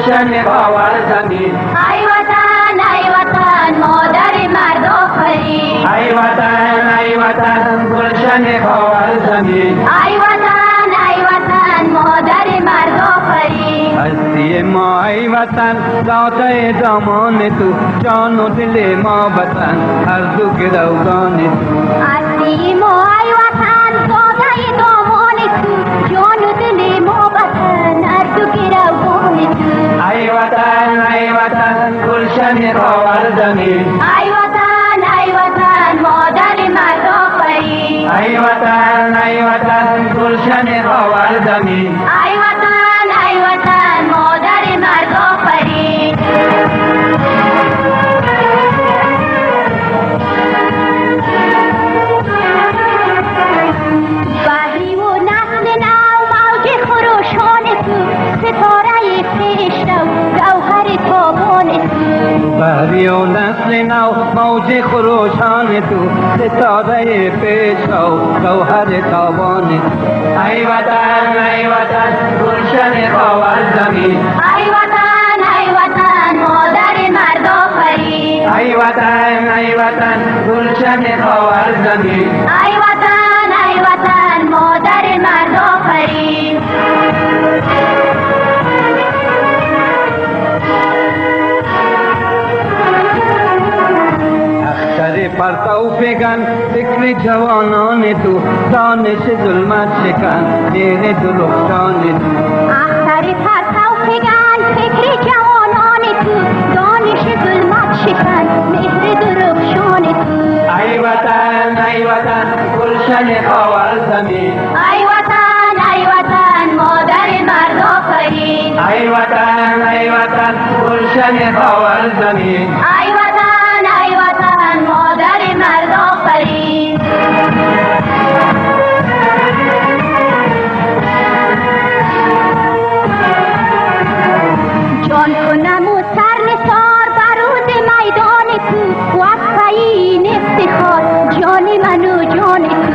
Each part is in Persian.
گلشن خاور زمین. ای وطن مادر مرد آفرین. ای وطن گلشن خاور زمین. ای وطن مادر مرد آفرین. هستی ما ای وطن داده دامان تو، جان و دل ما وطن هر دو گروگان تو. هستی ما ای وطن داده دامان تو، جان و دل ما وطن هر دو گروگان تو. ای وطن گلشن خاور زمین. ای وطن مادر مرد آفرین. ای وطن گلشن خاور زمین. ای وطن مادر مرد آفرین. بحری و نسل نو موج خروشان تو، ستاره پیشرو گوهر تابان تو. بحری و نسل نو موج خروشان تو، ستاره پیشرو گوهر تابان تو. ای وطن گلشن خاور زمین. ای وطن مادر مرد آفرین. ای وطن گلشن خاور زمین. ای وطن مادر مرد آفرین. اختر پرتو فگن فکر جوانان تو، دانش ظلمت شکن دین درخشان تو. اختر پرتو فگن فکر جوانان تو، دانش ظلمت شکن مهر درخشان تو. ای وطن گلشن خاور زمین. ای وطن مادر مرد آفرین. ای وطن گلشن خاور زمین. ای وطن مادر مرد آفرین. جان کنم و سر نثار بروز میدان تو، و از پایین افتخار جان من و جان تو.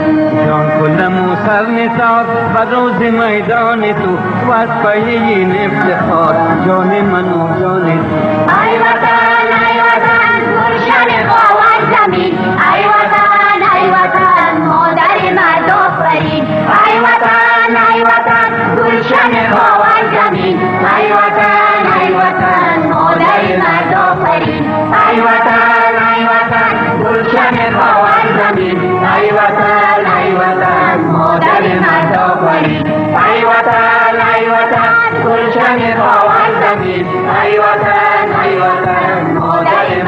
جان کنم و سر نثار بر روز میدان تو، و از پایین افتخار جان من و جان تو. ای وطن گلشن خاور زمین. ای وطن مادر مرد آفرین. ای وطن گلشن خاور زمین. ای وطن مادر مرد آفرین. ای وطن گلشن خاور زمین. ای وطن مادر مرد آفرین. ای وطن گلشن خاور زمین. ای وطن مادر